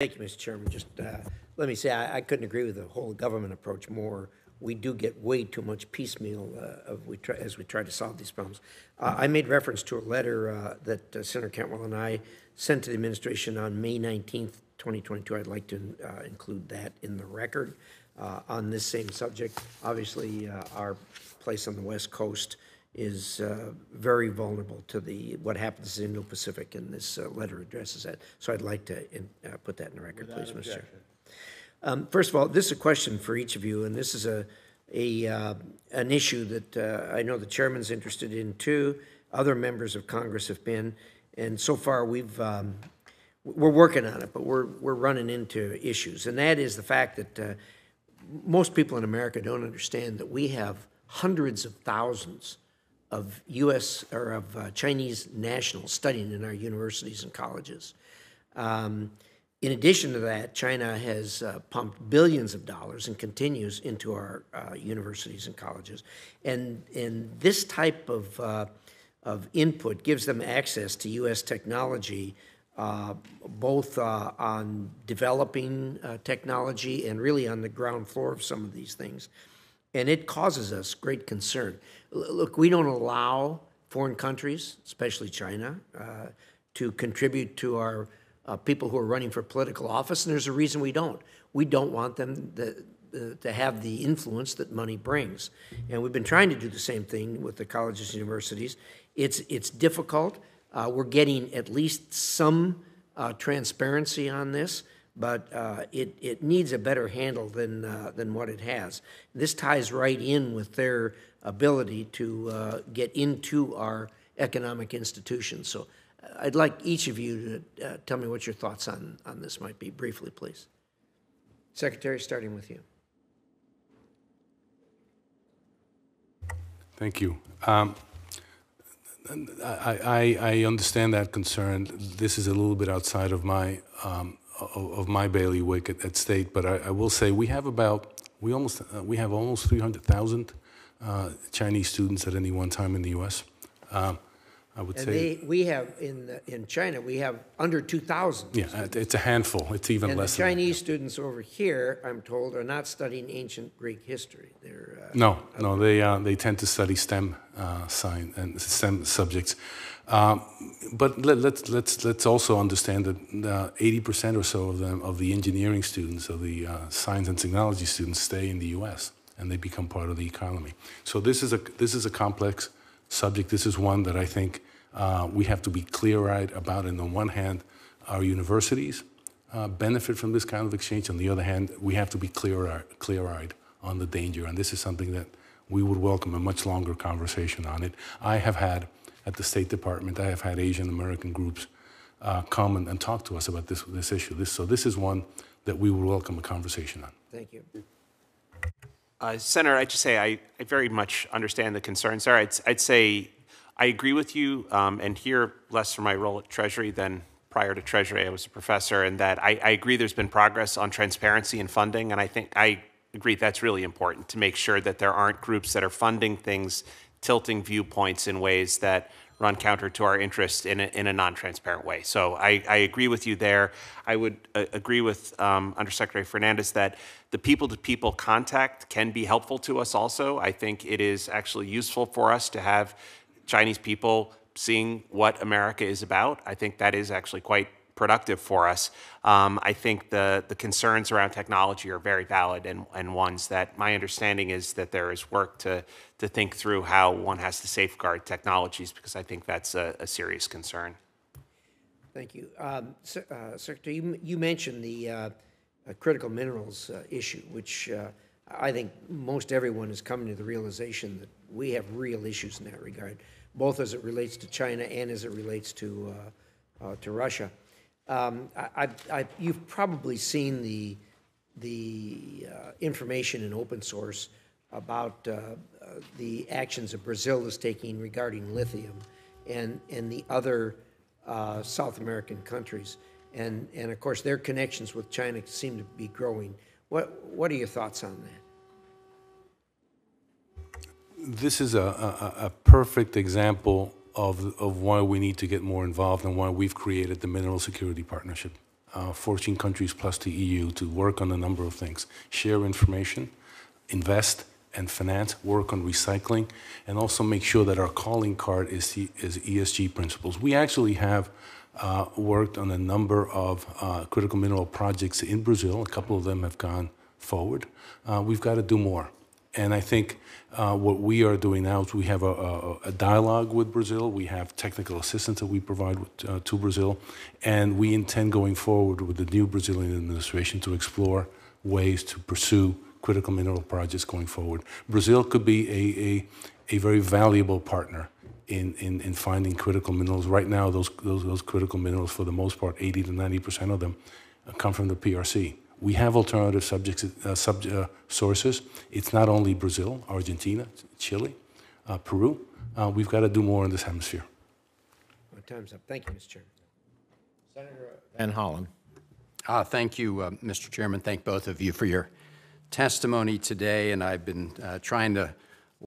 Thank you, Mr. Chairman. Just let me say, I couldn't agree with the whole government approach more. We do get way too much piecemeal as we try to solve these problems. I made reference to a letter that Senator Cantwell and I sent to the administration on May 19th, 2022. I'd like to include that in the record on this same subject. Obviously, our place on the West Coast is very vulnerable to what happens in the Indo-Pacific, and this letter addresses that. So I'd like to put that in the record, please, Mr. Chair. First of all, this is a question for each of you, and this is an issue that I know the chairman's interested in too. Other members of Congress have been, and so far we're working on it, but we're running into issues, and that is the fact that most people in America don't understand that we have hundreds of thousands of U.S. or of Chinese nationals studying in our universities and colleges. In addition to that, China has pumped billions of dollars and continues into our universities and colleges. And this type of input gives them access to U.S. technology, both on developing technology and really on the ground floor of some of these things. And it causes us great concern. Look, we don't allow foreign countries, especially China, to contribute to our people who are running for political office, and there's a reason we don't. We don't want them to have the influence that money brings. And we've been trying to do the same thing with the colleges and universities. It's difficult. We're getting at least some transparency on this, but it needs a better handle than what it has. This ties right in with their ability to get into our economic institutions. So I'd like each of you to tell me what your thoughts on this might be, briefly, please. Secretary, starting with you. Thank you. I understand that concern. This is a little bit outside of my bailiwick at state, but I will say we have almost 300,000 Chinese students at any one time in the U.S. I would say we have in China we have under 2,000. Yeah, it's a handful. It's even less. The Chinese students over here, I'm told, are not studying ancient Greek history. No, they tend to study STEM science and STEM subjects. But let's also understand that 80% or so of the engineering students, of the science and technology students, stay in the U.S. and they become part of the economy. So this is a complex subject. This is one that I think we have to be clear-eyed about. And on one hand, our universities benefit from this kind of exchange. On the other hand, we have to be clear-eyed on the danger. And this is something that we would welcome a much longer conversation on it. I have had, at the State Department, I have had Asian American groups come and talk to us about this issue. So this is one that we would welcome a conversation on. Thank you. Senator, I'd just say I very much understand the concerns there. I'd say I agree with you, and here less from my role at Treasury than prior to Treasury. I was a professor, and that I agree there's been progress on transparency and funding, and I think I agree that's really important to make sure that there aren't groups that are funding things, tilting viewpoints in ways that run counter to our interests in a non-transparent way. So I agree with you there. I would agree with Undersecretary Fernandez that the people-to-people contact can be helpful to us also. I think it is actually useful for us to have Chinese people seeing what America is about. I think that is actually quite productive for us. I think the concerns around technology are very valid and ones that my understanding is that there is work to think through how one has to safeguard technologies, because I think that's a serious concern. Thank you. Secretary, you mentioned the critical minerals issue, which I think most everyone is coming to the realization that we have real issues in that regard, both as it relates to China and as it relates to Russia. You've probably seen the information in open source about the actions that Brazil is taking regarding lithium and the other South American countries. And of course, their connections with China seem to be growing. What are your thoughts on that? This is a perfect example of why we need to get more involved and why we've created the Mineral Security Partnership. 14 countries plus the EU, to work on a number of things. Share information, invest and finance, work on recycling, and also make sure that our calling card is ESG principles. We actually have worked on a number of critical mineral projects in Brazil. A couple of them have gone forward. We've got to do more. And I think what we are doing now is we have a dialogue with Brazil. We have technical assistance that we provide to Brazil. And we intend going forward with the new Brazilian administration to explore ways to pursue critical mineral projects going forward. Brazil could be a very valuable partner in finding critical minerals. Right now, those critical minerals, for the most part, 80 to 90% of them come from the PRC. We have alternative sources. It's not only Brazil, Argentina, Chile, Peru. We've got to do more in this hemisphere. My time's up. Thank you, Mr. Chairman. Senator Van Hollen. Thank you, Mr. Chairman. Thank both of you for your testimony today, and I've been trying to